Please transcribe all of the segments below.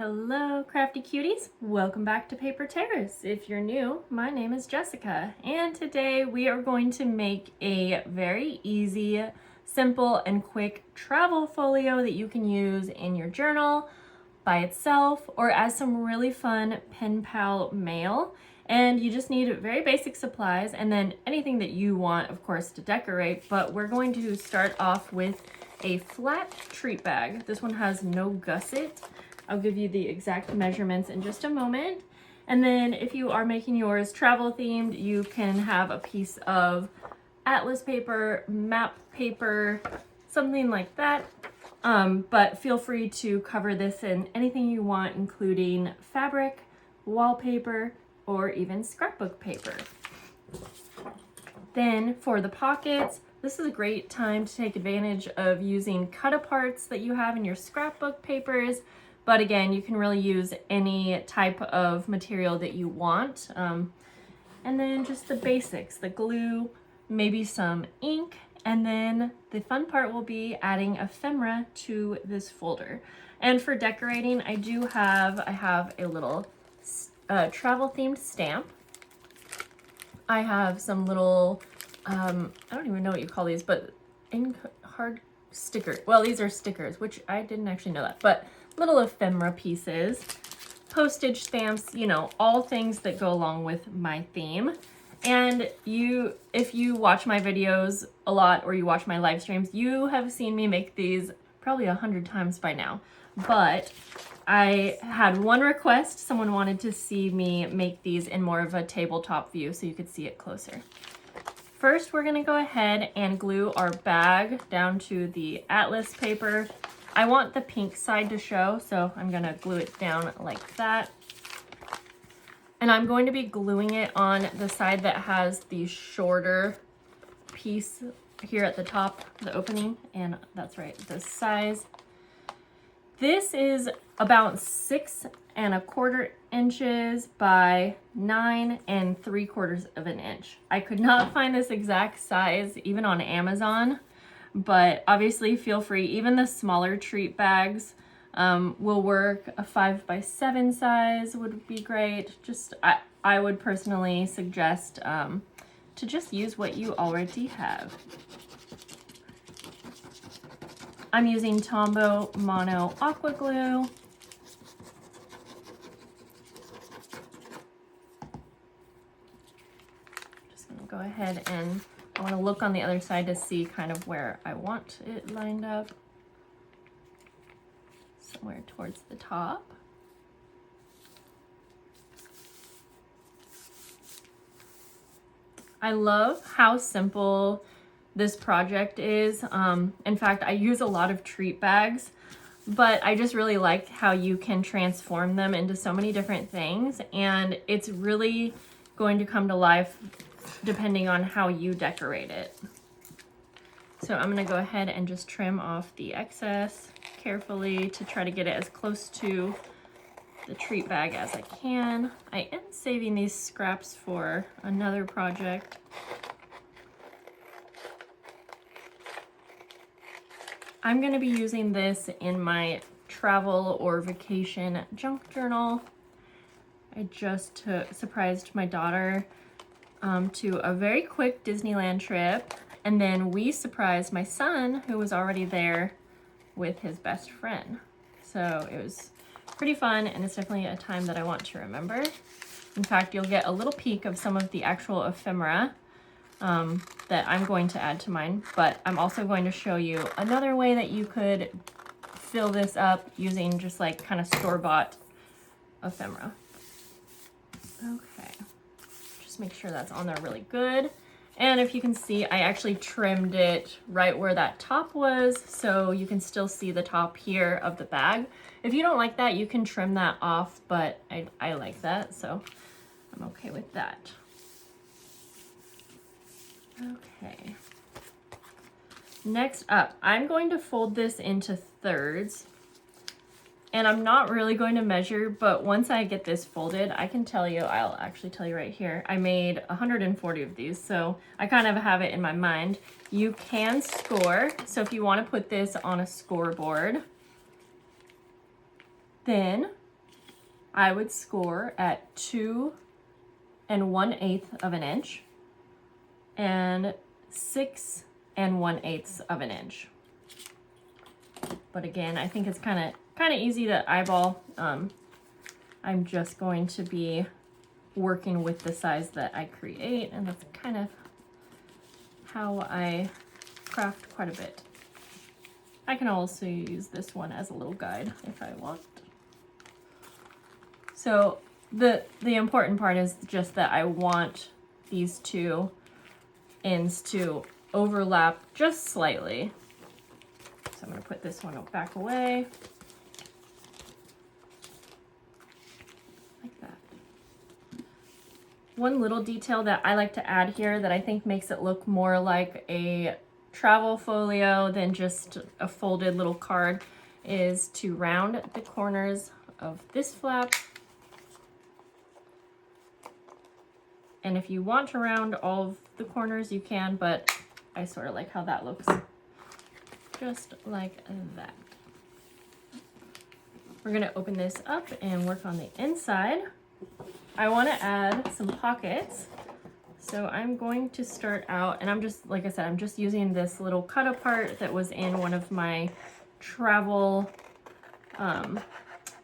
Hello crafty cuties, welcome back to Paper Terrace. If you're new, my name is Jessica and today we are going to make a very easy, simple and quick travel folio that you can use in your journal by itself or as some really fun pen pal mail. And you just need very basic supplies and then anything that you want, of course, to decorate. But we're going to start off with a flat treat bag. This one has no gusset. I'll give you the exact measurements in just a moment. And then if you are making yours travel themed, you can have a piece of atlas paper, map paper, something like that. But feel free to cover this in anything you want, including fabric, wallpaper, or even scrapbook paper. Then for the pockets, this is a great time to take advantage of using cut-aparts that you have in your scrapbook papers. But again, you can really use any type of material that you want. And then just the basics, the glue, maybe some ink, and then the fun part will be adding ephemera to this folder. And for decorating, I have a little travel themed stamp. I have some little, I don't even know what you call these, but hard stickers. Well, these are stickers, which I didn't actually know that, but little ephemera pieces, postage stamps, you know, all things that go along with my theme. And if you watch my videos a lot or you watch my live streams, you have seen me make these probably 100 times by now. But I had one request. Someone wanted to see me make these in more of a tabletop view so you could see it closer. First, we're gonna go ahead and glue our bag down to the atlas paper. I want the pink side to show, so I'm gonna glue it down like that. And I'm going to be gluing it on the side that has the shorter piece here at the top, the opening, and that's right, this size. This is about 6 1/4 inches by 9 3/4 of an inch. I could not find this exact size even on Amazon. But obviously feel free, even the smaller treat bags will work. A 5 by 7 size would be great. I would personally suggest to just use what you already have. I'm using Tombow Mono Aqua Glue. Just gonna go ahead and I want to look on the other side to see kind of where I want it lined up. Somewhere towards the top. I love how simple this project is. In fact, I use a lot of treat bags, but I just really like how you can transform them into so many different things, and it's really going to come to life depending on how you decorate it. So I'm gonna go ahead and just trim off the excess carefully to try to get it as close to the treat bag as I can. I am saving these scraps for another project. I'm gonna be using this in my travel or vacation junk journal. I just surprised my daughter to a very quick Disneyland trip, and then we surprised my son, who was already there with his best friend. So it was pretty fun, and it's definitely a time that I want to remember. In fact, you'll get a little peek of some of the actual ephemera that I'm going to add to mine, but I'm also going to show you another way that you could fill this up using just like kind of store-bought ephemera. Okay. Make sure that's on there really good. And if you can see, I actually trimmed it right where that top was, so you can still see the top here of the bag. If you don't like that, you can trim that off, but I like that, so I'm okay with that. Okay. Next up, I'm going to fold this into thirds. And I'm not really going to measure, but once I get this folded, I can tell you, I'll actually tell you right here, I made 140 of these, so I kind of have it in my mind. You can score, so if you want to put this on a scoreboard, then I would score at 2 1/8 of an inch and 6 1/8 of an inch. But again, I think it's kind of easy to eyeball. I'm just going to be working with the size that I create, and that's kind of how I craft quite a bit. I can also use this one as a little guide if I want. So the important part is just that I want these two ends to overlap just slightly. So I'm going to put this one back away. Like that. One little detail that I like to add here that I think makes it look more like a travel folio than just a folded little card is to round the corners of this flap. And if you want to round all of the corners, you can, but I sort of like how that looks. Just like that. We're gonna open this up and work on the inside. I wanna add some pockets. So I'm going to start out, and I'm just, like I said, I'm just using this little cut apart that was in one of my travel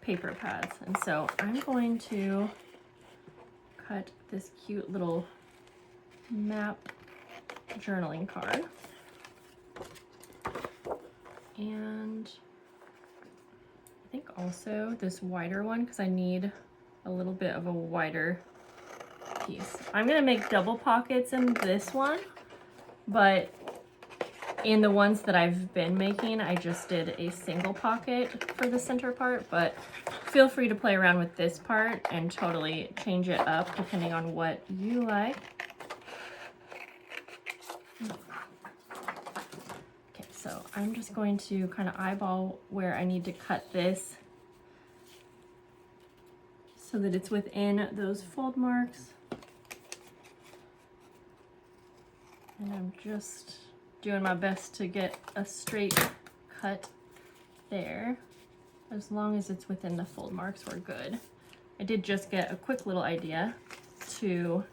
paper pads. And so I'm going to cut this cute little map journaling card. And I think also this wider one, because I need a little bit of a wider piece. I'm gonna make double pockets in this one, but in the ones that I've been making, I just did a single pocket for the center part, but feel free to play around with this part and totally change it up depending on what you like. Okay, so I'm just going to kind of eyeball where I need to cut this so that it's within those fold marks. And I'm just doing my best to get a straight cut there. As long as it's within the fold marks, we're good. I did just get a quick little idea to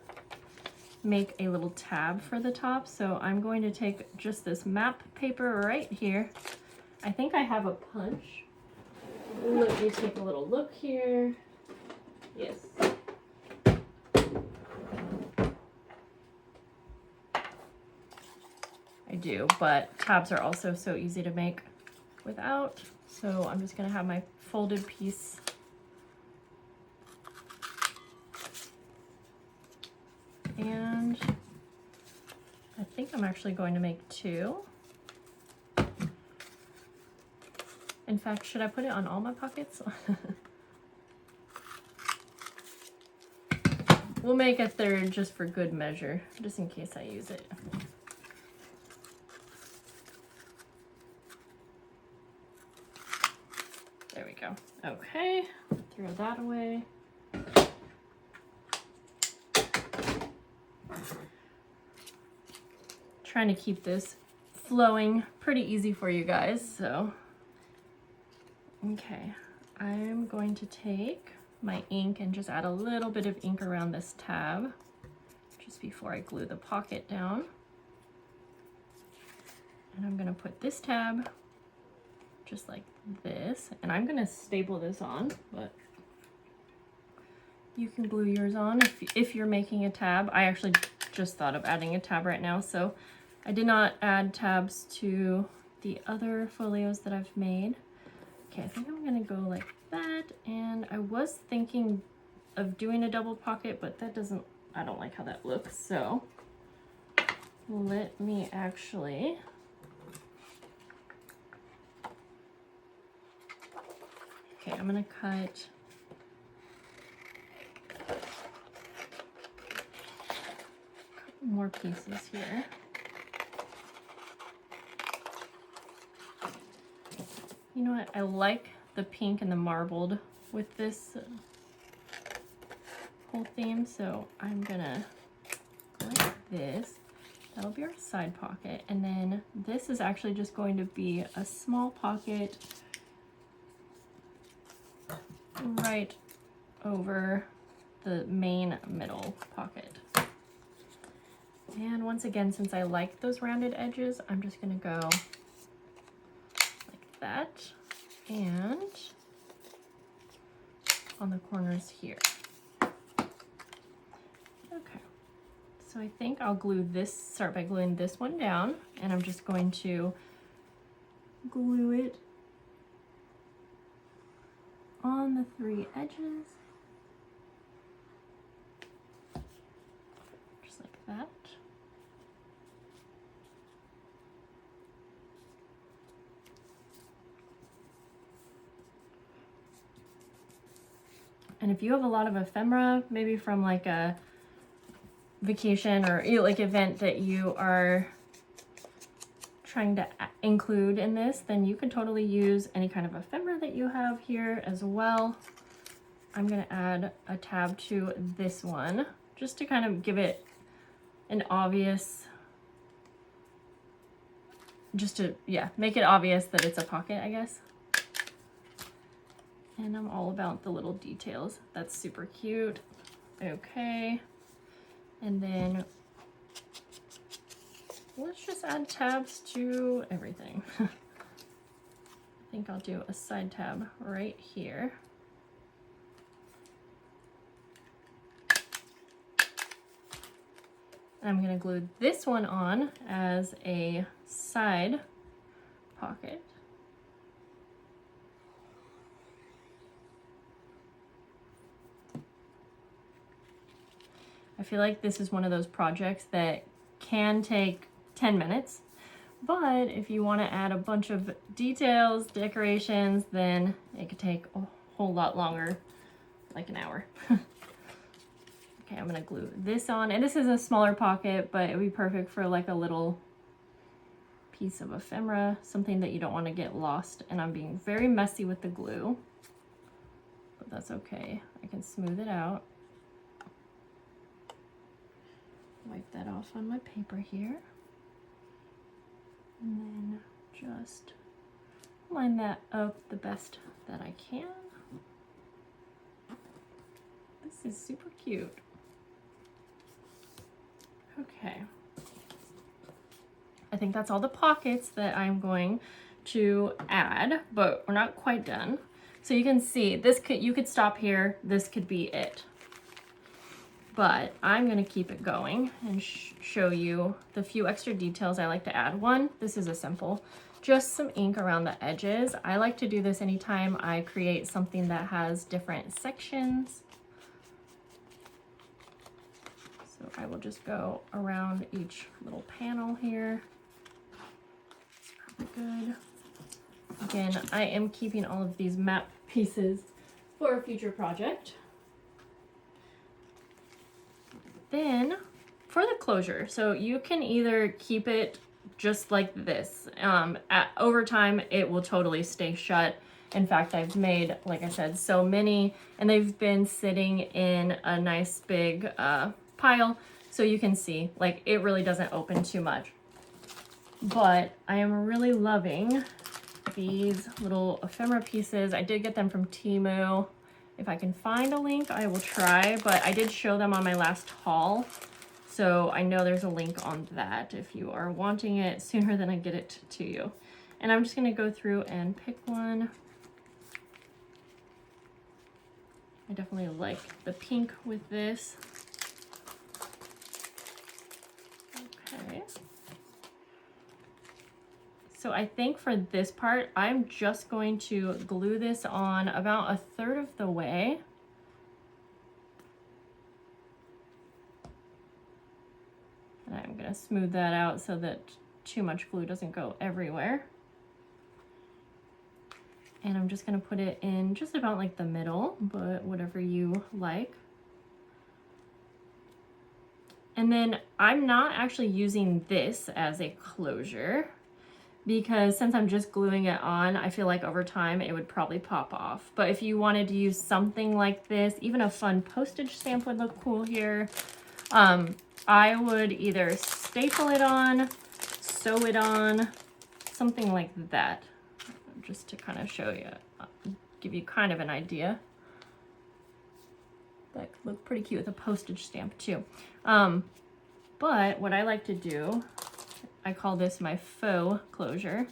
make a little tab for the top. So I'm going to take just this map paper right here. I think I have a punch. Let me take a little look here. Yes. I do, but tabs are also so easy to make without. So I'm just gonna have my folded piece. And I think I'm actually going to make two. In fact, should I put it on all my pockets? We'll make a third just for good measure, just in case I use it. There we go. Okay, throw that away. Trying to keep this flowing pretty easy for you guys, so. Okay, I'm going to take my ink and just add a little bit of ink around this tab just before I glue the pocket down. And I'm gonna put this tab just like this, and I'm gonna staple this on, but you can glue yours on if you're making a tab. I actually just thought of adding a tab right now, so I did not add tabs to the other folios that I've made. Okay, I think I'm gonna go like that, and I was thinking of doing a double pocket, but that doesn't, I don't like how that looks, so let me actually okay, I'm gonna cut a couple more pieces here. You know what, I like the pink and the marbled with this whole theme, so I'm gonna go like this. That'll be our side pocket, and then this is actually just going to be a small pocket right over the main middle pocket. And once again, since I like those rounded edges, I'm just gonna go like that and on the corners here. Okay, so I think I'll start by gluing this one down, and I'm just going to glue it on the 3 edges, just like that. And if you have a lot of ephemera, maybe from like a vacation or like event that you are trying to include in this, then you can totally use any kind of ephemera that you have here as well. I'm gonna add a tab to this one just to kind of give it an obvious, just to, yeah, make it obvious that it's a pocket, I guess. And I'm all about the little details. That's super cute. Okay. And then let's just add tabs to everything. I think I'll do a side tab right here. I'm gonna glue this one on as a side pocket. I feel like this is one of those projects that can take 10 minutes, but if you want to add a bunch of details, decorations, then it could take a whole lot longer, like an hour. Okay, I'm gonna glue this on, and this is a smaller pocket, but it would be perfect for like a little piece of ephemera, something that you don't want to get lost. And I'm being very messy with the glue, but that's okay. I can smooth it out. Wipe that off on my paper here. And then just line that up the best that I can. This is super cute. Okay. I think that's all the pockets that I'm going to add, but we're not quite done. So you can see this you could stop here. This could be it. But I'm gonna keep it going and show you the few extra details I like to add. One, this is a simple, just some ink around the edges. I like to do this anytime I create something that has different sections. So I will just go around each little panel here. It's probably good. Again, I am keeping all of these map pieces for a future project. Then for the closure, so you can either keep it just like this. Over time, it will totally stay shut. In fact, I've made, like I said, so many, and they've been sitting in a nice big pile. So you can see, like, it really doesn't open too much. But I am really loving these little ephemera pieces. I did get them from Temu. If I can find a link, I will try, but I did show them on my last haul. So I know there's a link on that if you are wanting it sooner than I get it to you. And I'm just gonna go through and pick one. I definitely like the pink with this. Okay. So I think for this part, I'm just going to glue this on about 1/3 of the way. And I'm gonna smooth that out so that too much glue doesn't go everywhere. And I'm just gonna put it in just about like the middle, but whatever you like. And then I'm not actually using this as a closure, because since I'm just gluing it on, I feel like over time it would probably pop off. But if you wanted to use something like this, even a fun postage stamp would look cool here. I would either staple it on, sew it on, something like that, just to kind of show you, give you kind of an idea. That could look pretty cute with a postage stamp too. But what I like to do, I call this my faux closure.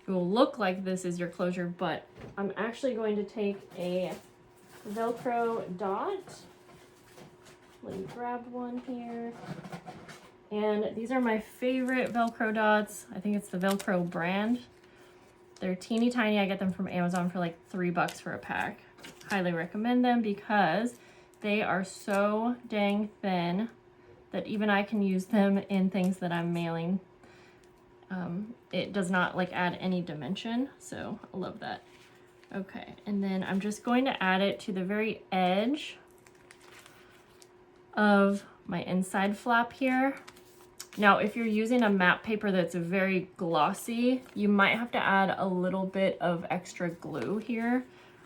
It will look like this is your closure, but I'm actually going to take a Velcro dot. Let me grab one here. And these are my favorite Velcro dots. I think it's the Velcro brand. They're teeny tiny. I get them from Amazon for like $3 for a pack. Highly recommend them because they are so dang thin that even I can use them in things that I'm mailing. It does not like add any dimension, so I love that. Okay, and then I'm just going to add it to the very edge of my inside flap here. Now, if you're using a matte paper that's very glossy, you might have to add a little bit of extra glue here,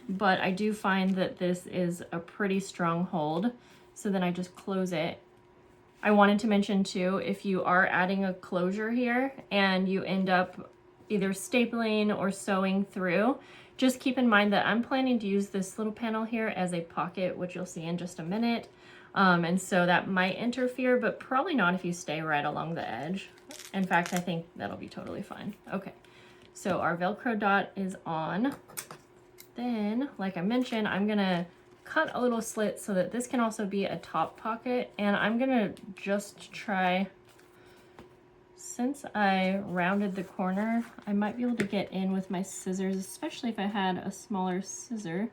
but I do find that this is a pretty strong hold, so then I just close it. I wanted to mention too, if you are adding a closure here and you end up either stapling or sewing through, just keep in mind that I'm planning to use this little panel here as a pocket, which you'll see in just a minute. And so that might interfere, but probably not if you stay right along the edge. In fact, I think that'll be totally fine. Okay, so our Velcro dot is on. Then, like I mentioned, I'm gonna cut a little slit so that this can also be a top pocket, and I'm gonna just try, since I rounded the corner, I might be able to get in with my scissors, especially if I had a smaller scissor.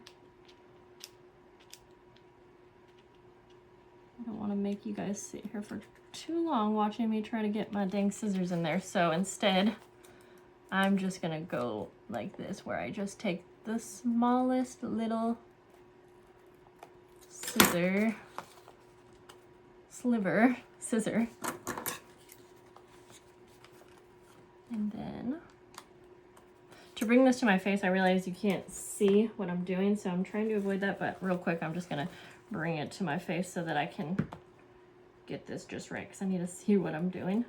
I don't want to make you guys sit here for too long watching me try to get my dang scissors in there, so instead I'm just gonna go like this, where I just take the smallest little scissor, and then to bring this to my face, I realize you can't see what I'm doing, so I'm trying to avoid that, but real quick I'm just gonna bring it to my face so that I can get this just right, because I need to see what I'm doing.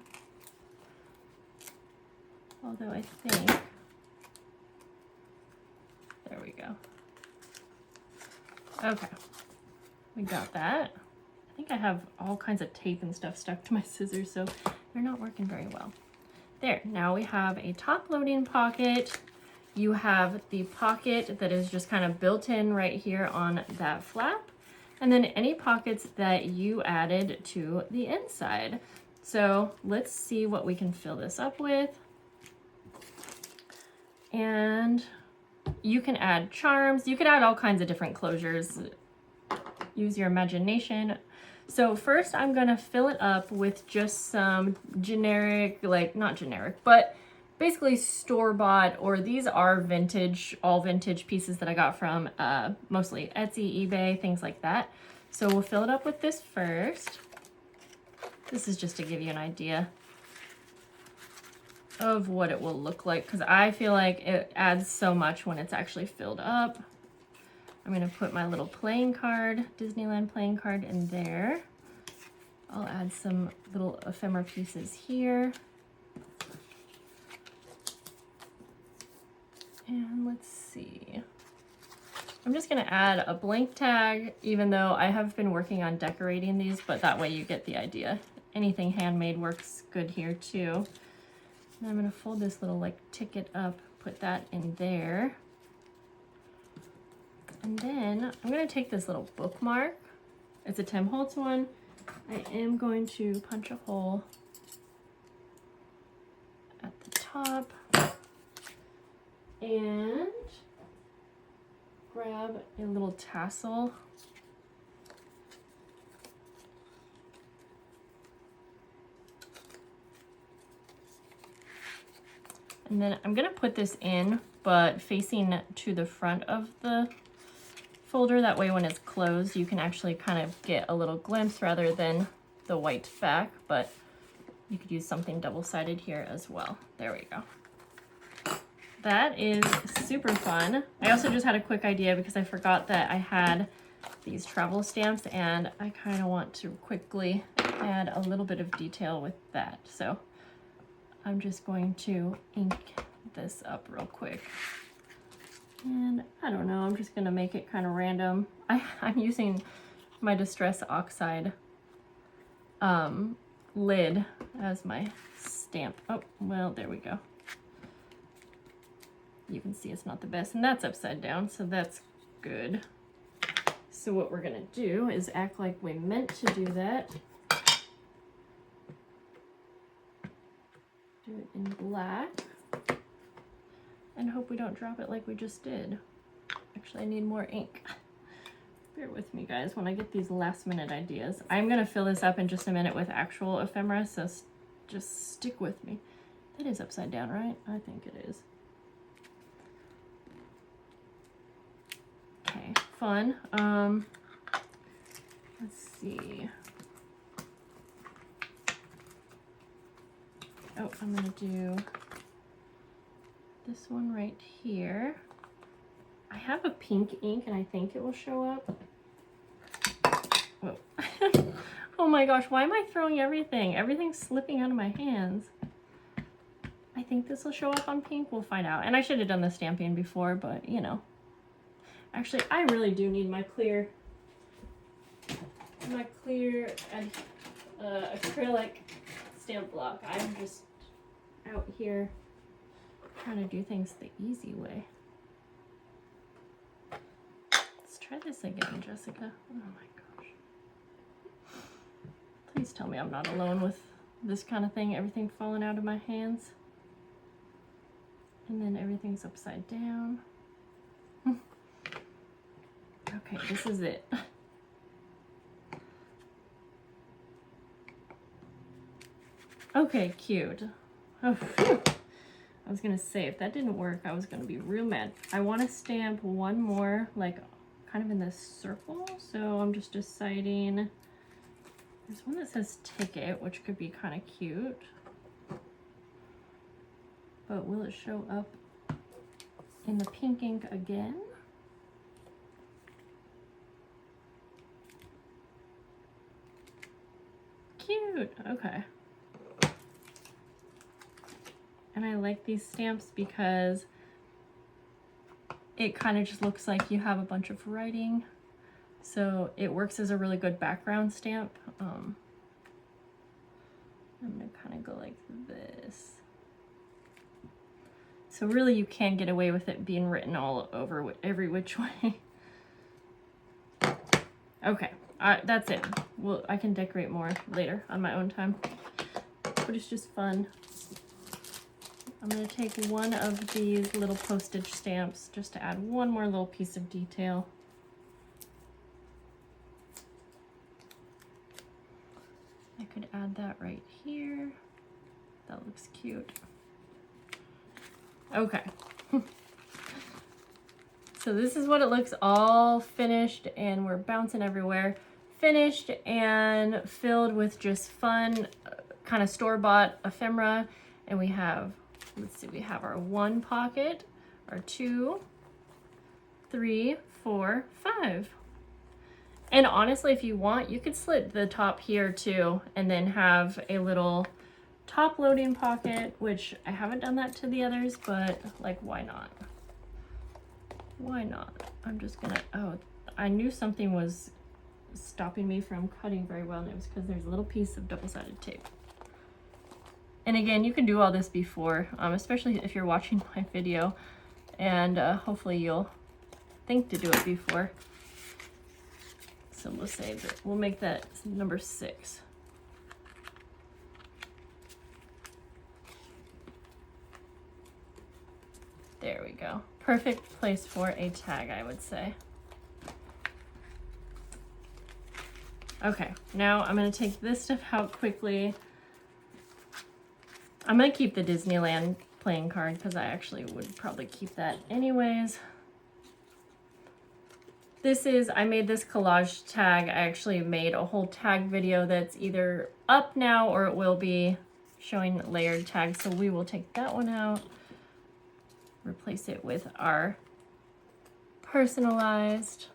Although I think, there we go. Okay, we got that. I think I have all kinds of tape and stuff stuck to my scissors, so they're not working very well. There, now we have a top loading pocket. You have the pocket that is just kind of built in right here on that flap, and then any pockets that you added to the inside. So let's see what we can fill this up with. And you can add charms, you could add all kinds of different closures. Use your imagination. So first I'm gonna fill it up with just some generic, like not generic, but basically store-bought, or these are vintage, all vintage pieces that I got from mostly Etsy, eBay, things like that. So we'll fill it up with this first. This is just to give you an idea of what it will look like, because I feel like it adds so much when it's actually filled up. I'm gonna put my little playing card, Disneyland playing card in there. I'll add some little ephemera pieces here. And let's see. I'm just gonna add a blank tag, even though I have been working on decorating these, but that way you get the idea. Anything handmade works good here too. And I'm gonna fold this little like ticket up, put that in there. And then I'm gonna take this little bookmark. It's a Tim Holtz one. I am going to punch a hole at the top and grab a little tassel. And then I'm gonna put this in, but facing to the front of the folder. That way when it's closed, you can actually kind of get a little glimpse rather than the white back, but you could use something double-sided here as well. There we go. That is super fun. I also just had a quick idea because I forgot that I had these travel stamps, and I kind of want to quickly add a little bit of detail with that. So I'm just going to ink this up real quick. And I don't know, I'm just gonna make it kind of random. I'm using my Distress Oxide lid as my stamp. Oh, well, there we go. You can see it's not the best, and that's upside down, so that's good. So what we're gonna do is act like we meant to do that. Do it in black. And hope we don't drop it like we just did. Actually, I need more ink. Bear with me, guys, when I get these last minute ideas. I'm gonna fill this up in just a minute with actual ephemera, so just stick with me. That is upside down, right? I think it is. Okay, fun. Let's see. Oh, I'm gonna do this one right here. I have a pink ink and I think it will show up. Whoa. Oh my gosh, why am I throwing everything? Everything's slipping out of my hands. I think this will show up on pink. We'll find out. And I should have done the stamping before, but you know. Actually, I really do need my clear acrylic stamp block. I'm just out here trying to do things the easy way. Let's try this again, Jessica. Oh my gosh. Please tell me I'm not alone with this kind of thing, everything falling out of my hands. And then everything's upside down. Okay, this is it. Okay, cute. Oh, phew. I was gonna say, if that didn't work, I was gonna be real mad. I wanna stamp one more, like, kind of in this circle, so I'm just deciding. There's one that says ticket, which could be kind of cute. But will it show up in the pink ink again? Cute, okay. And I like these stamps because it kind of just looks like you have a bunch of writing. So it works as a really good background stamp. I'm gonna kind of go like this. So really you can get away with it being written all over every which way. Okay, that's it. Well, I can decorate more later on my own time, but it's just fun. I'm gonna take one of these little postage stamps just to add one more little piece of detail. I could add that right here. That looks cute. Okay. So this is what it looks all finished, and we're bouncing everywhere. Finished and filled with just fun kind of store-bought ephemera. And we have, let's see, we have our 1 pocket, our 2, 3, 4, 5. And honestly, if you want, you could slit the top here too, and then have a little top loading pocket, which I haven't done that to the others, but like, why not? Why not? I'm just gonna, oh, I knew something was stopping me from cutting very well, and it was because there's a little piece of double-sided tape. And again, you can do all this before, especially if you're watching my video, and hopefully you'll think to do it before. So we'll say that we'll make that number 6. There we go. Perfect place for a tag, I would say. Okay, now I'm gonna take this stuff out quickly. I'm gonna keep the Disneyland playing card because I actually would probably keep that anyways. This is, I made this collage tag. I actually made a whole tag video that's either up now or it will be showing layered tags. So we will take that one out, replace it with our personalized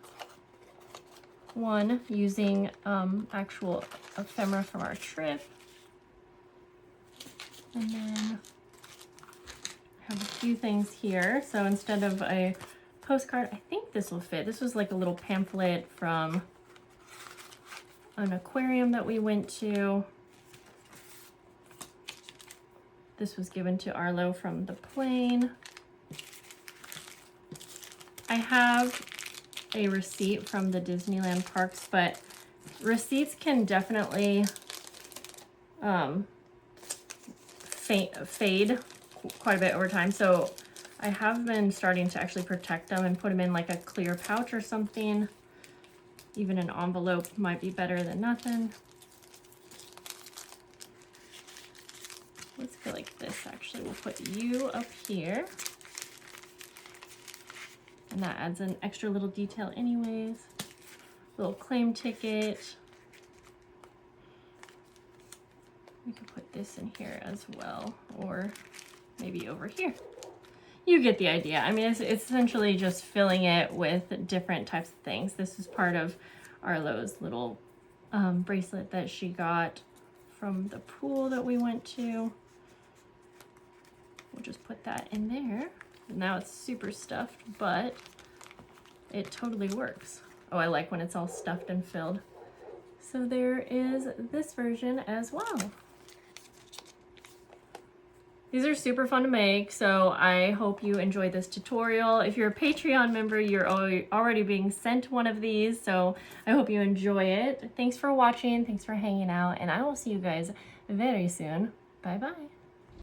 one using actual ephemera from our trip. And then I have a few things here. So instead of a postcard. I think this will fit. This was like a little pamphlet from an aquarium that we went to. This was given to Arlo from the plane. I have a receipt from the Disneyland parks, but receipts can definitely fade quite a bit over time. So I have been starting to actually protect them and put them in like a clear pouch or something. Even an envelope might be better than nothing. Let's go like this actually. We'll put you up here. And that adds an extra little detail anyways. Little claim ticket. We could put this in here as well, or maybe over here. You get the idea. I mean, it's essentially just filling it with different types of things. This is part of Arlo's little bracelet that she got from the pool that we went to. We'll just put that in there. Now it's super stuffed, but it totally works. Oh, I like when it's all stuffed and filled. So there is this version as well. These are super fun to make, so I hope you enjoyed this tutorial. If you're a Patreon member, you're already being sent one of these, so I hope you enjoy it. Thanks for watching, thanks for hanging out, and I will see you guys very soon. Bye-bye.